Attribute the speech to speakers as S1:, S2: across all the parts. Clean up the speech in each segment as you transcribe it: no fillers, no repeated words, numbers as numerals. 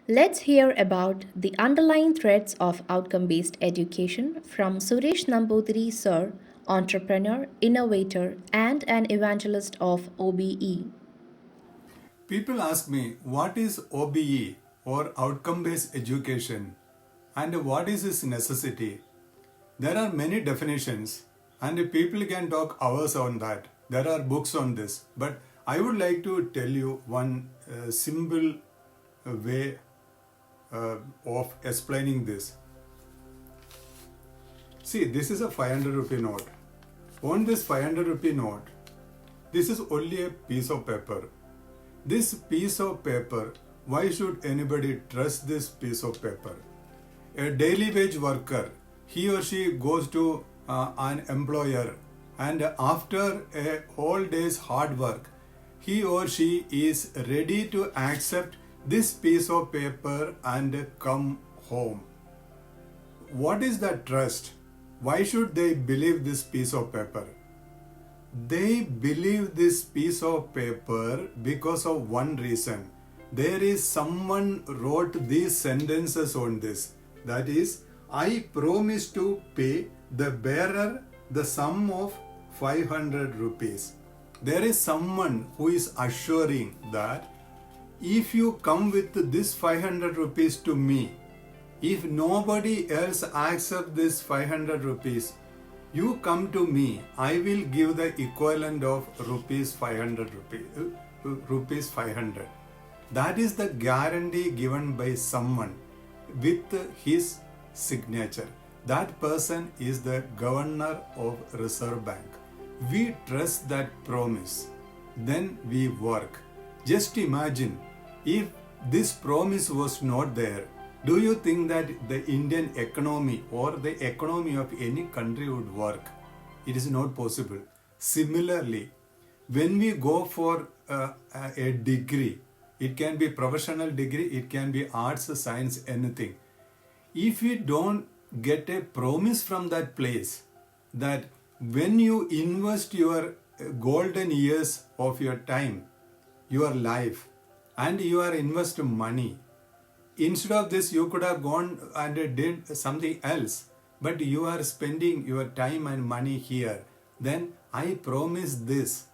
S1: Let's hear about the underlying threads of outcome based education from Suresh Namboothiri, sir, entrepreneur, innovator, and an evangelist of OBE.
S2: People ask me what is OBE or outcome based education and what is its necessity. There are many definitions and people can talk hours on that. There are books on this, but I would like to tell you one simple way of explaining this. See, this is a 500 rupee note. On this 500 rupee note, this is only a piece of paper. This piece of paper, why should anybody trust this piece of paper? A daily wage worker, he or she goes to an employer, and after a whole day's hard work, he or she is ready to accept this piece of paper and come home. What is that trust? Why should they believe this piece of paper? They believe this piece of paper because of one reason. There is someone wrote these sentences on this. That is, I promise to pay the bearer the sum of 500 rupees. There is someone who is assuring that if you come with this 500 rupees to me, if nobody else accepts this 500 rupees, you come to me, I will give the equivalent of rupees 500. Rupees 500. That is the guarantee given by someone with his signature. That person is the governor of Reserve Bank. We trust that promise. Then we work. Just imagine if this promise was not there. Do you think that the Indian economy or the economy of any country would work? It is not possible. Similarly, when we go for a degree, it can be professional degree, it can be arts, science, anything. If you don't get a promise from that place that when you invest your golden years of your time, your life, and you are investing money, instead of this, you could have gone and did something else, but you are spending your time and money here. Then I promise this.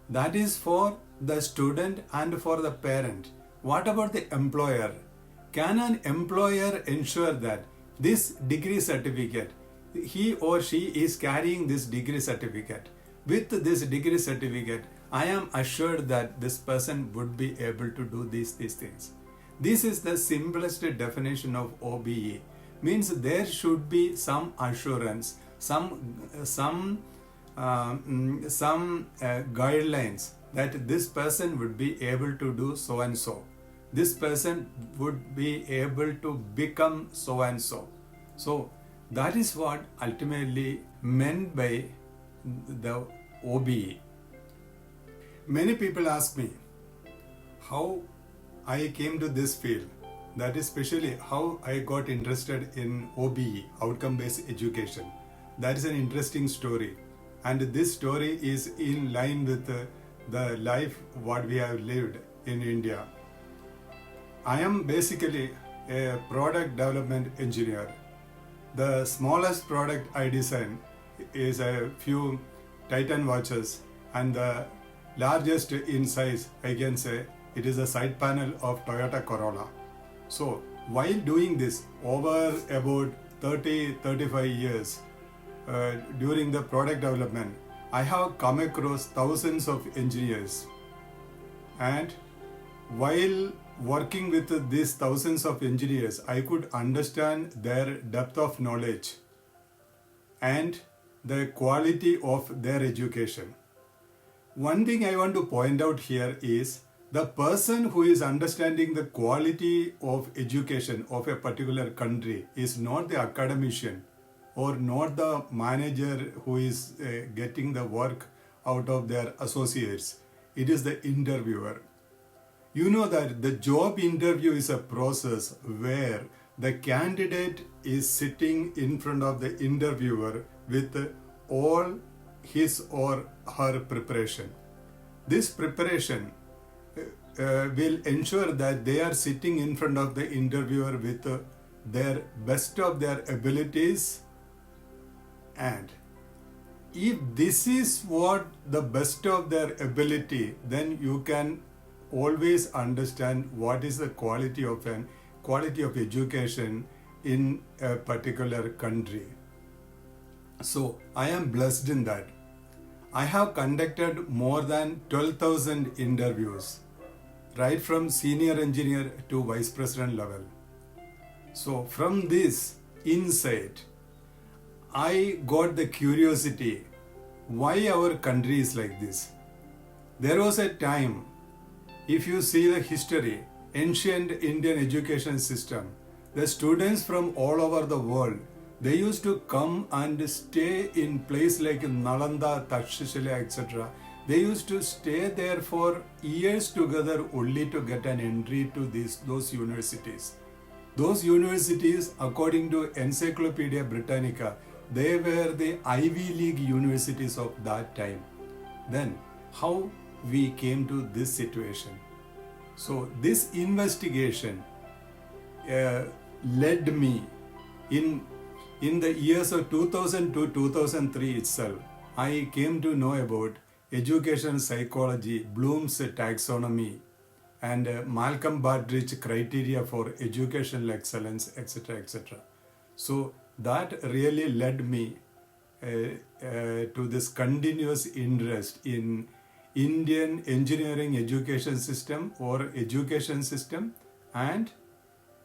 S2: That is for the student and for the parent. What about the employer? Can an employer ensure that this degree certificate, he or she is carrying this degree certificate? With this degree certificate, I am assured that this person would be able to do these things. This is the simplest definition of OBE. Means there should be some assurance, some guidelines that this person would be able to do so and so. This person would be able to become so and so. So that is what ultimately meant by the OBE. Many people ask me how I came to this field, that is especially how I got interested in OBE, outcome based education. That is an interesting story, and this story is in line with the life what we have lived in India. I am basically a product development engineer. The smallest product I design is a few Titan watches, and the largest in size, I can say, it is a side panel of Toyota Corolla. So while doing this over about 30-35 years during the product development, I have come across thousands of engineers, and while working with these thousands of engineers, I could understand their depth of knowledge and the quality of their education. One thing I want to point out here is the person who is understanding the quality of education of a particular country is not the academician or not the manager who is getting the work out of their associates. It is the interviewer. You know that the job interview is a process where the candidate is sitting in front of the interviewer with all his or her preparation. This preparation will ensure that they are sitting in front of the interviewer with their best of their abilities. And if this is what the best of their ability, then you can always understand what is the quality of education in a particular country. So I am blessed in that. I have conducted more than 12,000 interviews, right from senior engineer to vice president level. So from this insight, I got the curiosity why our country is like this. There was a time, if you see the history, ancient Indian education system, the students from all over the world, they used to come and stay in place like Nalanda, Takshashila, etc. They used to stay there for years together only to get an entry to those universities. Those universities, according to Encyclopedia Britannica, they were the Ivy League universities of that time. Then, how we came to this situation? So, this investigation led me in the years of 2000 to 2003 itself. I came to know about education psychology, Bloom's taxonomy, and Malcolm Baldrige criteria for educational excellence, etc., etc. So that really led me to this continuous interest in Indian engineering education system or education system, and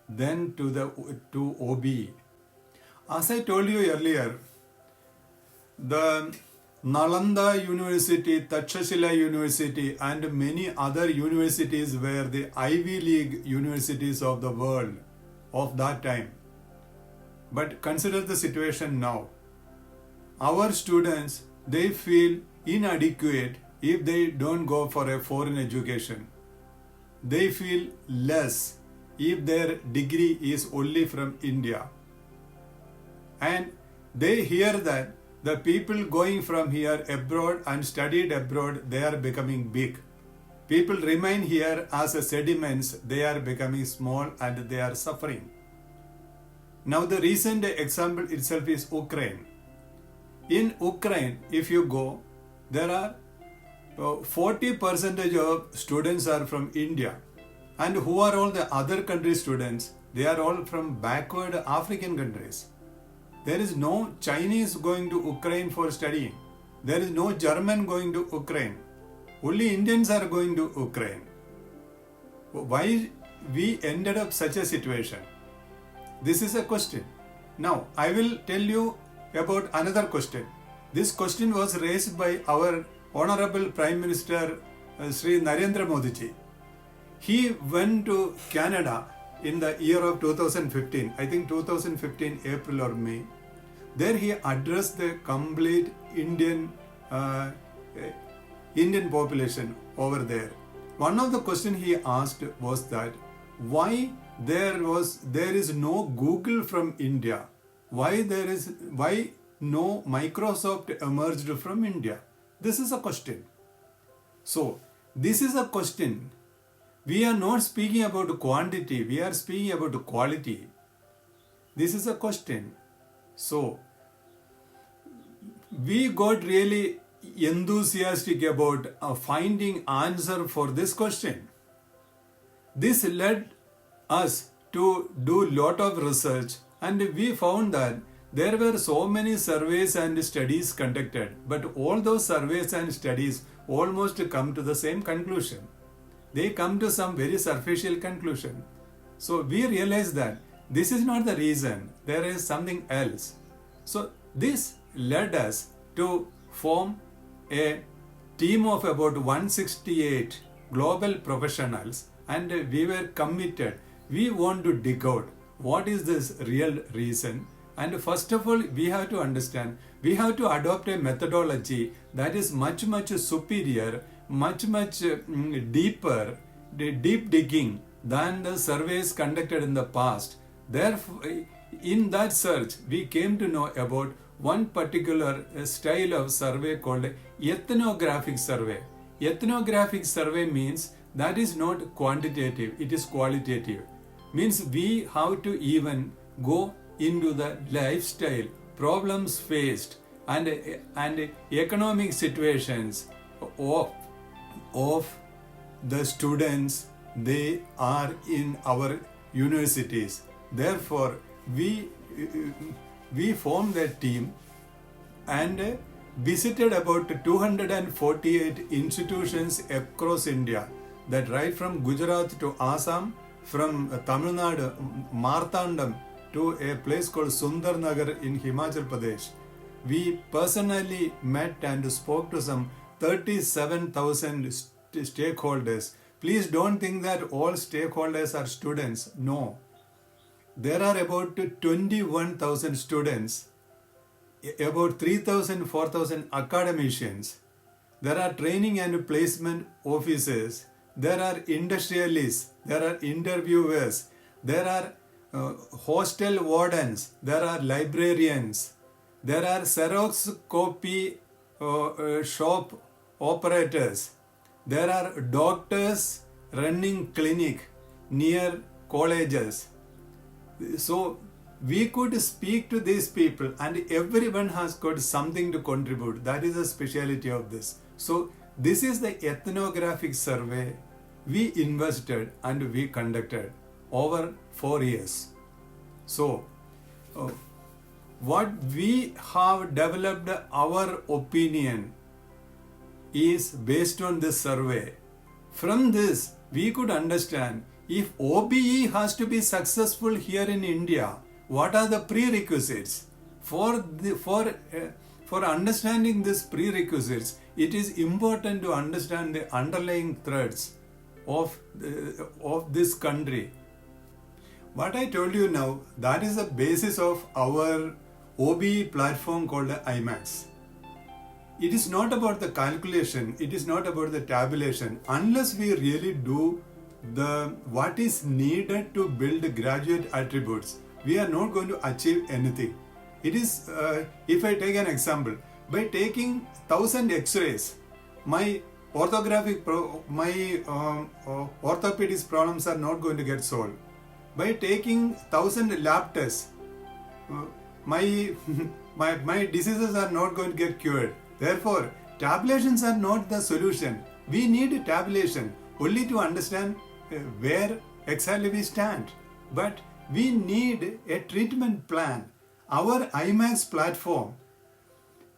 S2: then to OBE. As I told you earlier, the Nalanda University, Takshashila University, and many other universities were the Ivy League universities of the world of that time. But consider the situation now. Our students, they feel inadequate if they don't go for a foreign education. They feel less if their degree is only from India. And they hear that the people going from here abroad and studied abroad, they are becoming big. People remain here as a sediments, they are becoming small and they are suffering. Now the recent example itself is Ukraine. In Ukraine, if you go, there are 40% of students are from India. And who are all the other country students? They are all from backward African countries. There is no Chinese going to Ukraine for studying. There is no German going to Ukraine. Only Indians are going to Ukraine. Why we ended up such a situation? This is a question. Now, I will tell you about another question. This question was raised by our Honorable Prime Minister Sri Narendra Modi ji. He went to Canada in the year of 2015, I think 2015 April or May. There he addressed the complete Indian population over there. One of the questions he asked was that why there is no Google from India? Why no Microsoft emerged from India? This is a question. So this is a question. We are not speaking about quantity, we are speaking about quality. This is a question. So, we got really enthusiastic about finding answer for this question. This led us to do lot of research, and we found that there were so many surveys and studies conducted, but all those surveys and studies almost come to the same conclusion. They come to some very superficial conclusion. So we realized that this is not the reason, there is something else. So this led us to form a team of about 168 global professionals, and we were committed. We want to dig out what is this real reason. And first of all, we have to understand, we have to adopt a methodology that is much superior, much deeper, deep digging than the surveys conducted in the past. Therefore, in that search, we came to know about one particular style of survey called ethnographic survey. Ethnographic survey means that is not quantitative, it is qualitative. Means we have to even go into the lifestyle, problems faced, and economic situations of the students they are in our universities. Therefore, we formed a team and visited about 248 institutions across India, that right from Gujarat to Assam, from Tamil Nadu, Marthandam, to a place called Sundar Nagar in Himachal Pradesh. We personally met and spoke to some 37,000 stakeholders. Please don't think that all stakeholders are students. No. There are about 21,000 students, about 3,000, 4,000 academicians. There are training and placement officers. There are industrialists. There are interviewers. There are hostel wardens. There are librarians. There are Xerox copy shop operators. There are doctors running clinic near colleges. So we could speak to these people, and everyone has got something to contribute. That is the speciality of this. So this is the ethnographic survey we invested and we conducted over 4 years. So what we have developed our opinion is based on this survey. From this, we could understand if OBE has to be successful here in India, what are the prerequisites? For understanding these prerequisites, it is important to understand the underlying threads of this country. What I told you now, that is the basis of our OBE platform called IMAX. It is not about the calculation, it is not about the tabulation. Unless we really do what is needed to build graduate attributes, we are not going to achieve anything. It is, if I take an example, by taking 1,000 X-rays, my orthopedic problems are not going to get solved. By taking 1,000 lab tests, my diseases are not going to get cured. Therefore, tabulations are not the solution. We need tabulation only to understand where exactly we stand. But we need a treatment plan. Our IMAX platform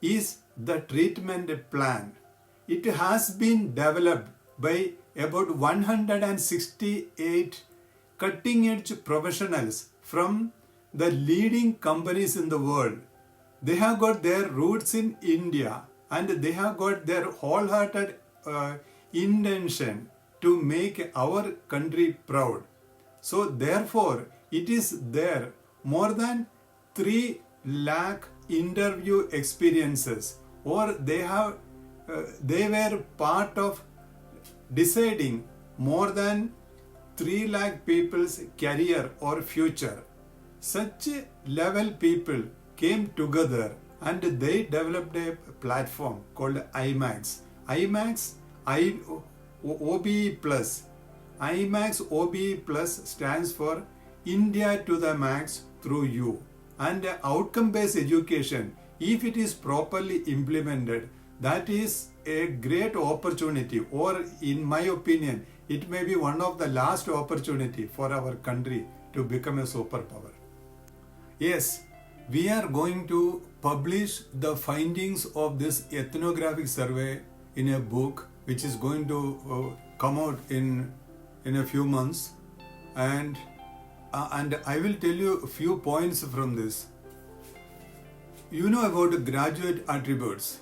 S2: is the treatment plan. It has been developed by about 168 cutting-edge professionals from the leading companies in the world. They have got their roots in India, and they have got their wholehearted intention to make our country proud. So therefore, it is there more than 3 lakh interview experiences, or they were part of deciding more than 3 lakh people's career or future. Such level people came together and they developed a platform called IMAX. OBE Plus. IMAX OBE Plus stands for India to the Max through you. And outcome-based education, if it is properly implemented, that is a great opportunity, or in my opinion, it may be one of the last opportunity for our country to become a superpower. Yes, we are going to publish the findings of this ethnographic survey in a book which is going to come out in a few months, and I will tell you a few points from this. You know about graduate attributes.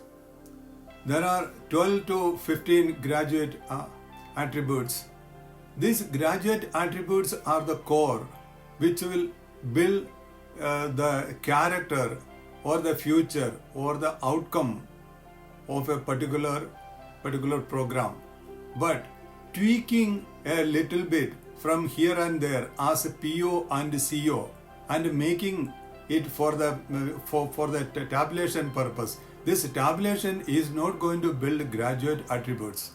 S2: There are 12 to 15 graduate attributes. These graduate attributes are the core which will build the character or the future or the outcome of a particular program. But tweaking a little bit from here and there as a PO and CO and making it for the tabulation purpose. This tabulation is not going to build graduate attributes.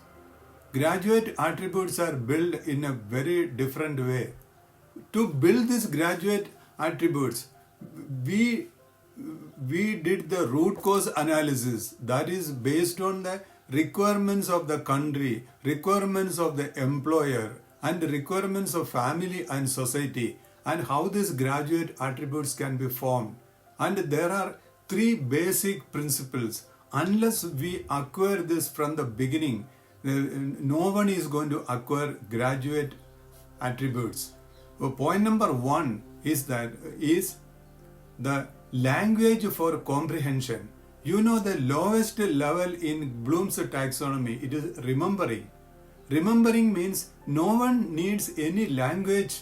S2: Graduate attributes are built in a very different way. To build these graduate attributes, we did the root cause analysis, that is based on the requirements of the country, requirements of the employer, and the requirements of family and society, and how these graduate attributes can be formed. And there are three basic principles. Unless we acquire this from the beginning, no one is going to acquire graduate attributes. Point number one is the language for comprehension. You know, the lowest level in Bloom's taxonomy, it is remembering. Remembering means no one needs any language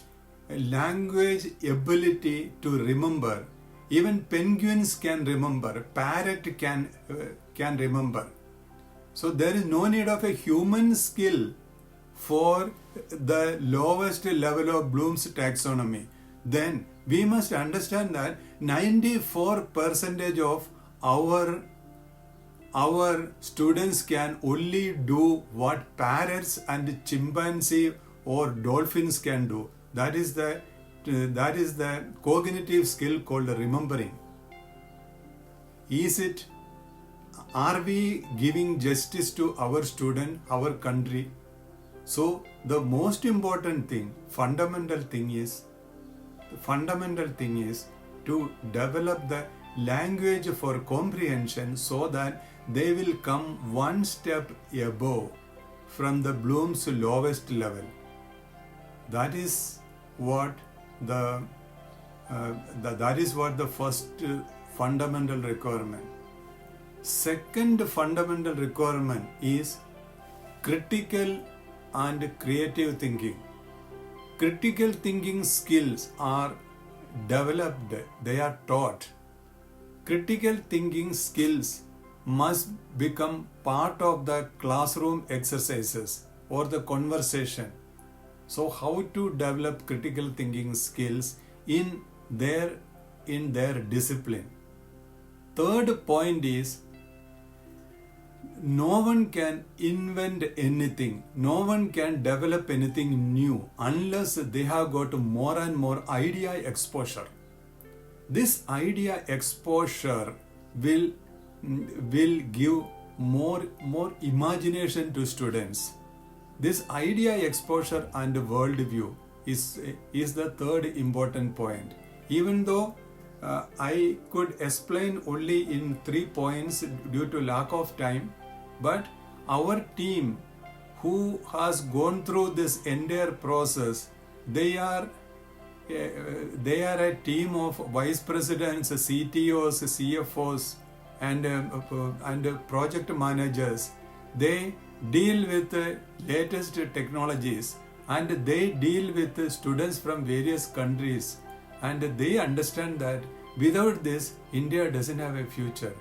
S2: ability to remember. Even penguins can remember, parrot can remember. So there is no need of a human skill for the lowest level of Bloom's taxonomy. Then we must understand that 94% of our students can only do what parrots and chimpanzee or dolphins can do. That is the cognitive skill called remembering. Are we giving justice to our student, our country? So the most important thing, fundamental thing is to develop the language for comprehension so that they will come one step above from the Bloom's lowest level. That is what the first fundamental requirement. Second fundamental requirement is critical and creative thinking. Critical thinking skills are developed, they are taught. Critical thinking skills must become part of the classroom exercises or the conversation. So how to develop critical thinking skills in their discipline. Third point is, no one can invent anything, no one can develop anything new unless they have got more and more idea exposure. This idea exposure will give more imagination to students. This idea exposure and worldview is the third important point. Even though I could explain only in 3 points due to lack of time, but our team who has gone through this entire process, they are a team of vice presidents, CTOs, CFOs, and project managers. They deal with the latest technologies, and they deal with students from various countries, and they understand that without this, India doesn't have a future.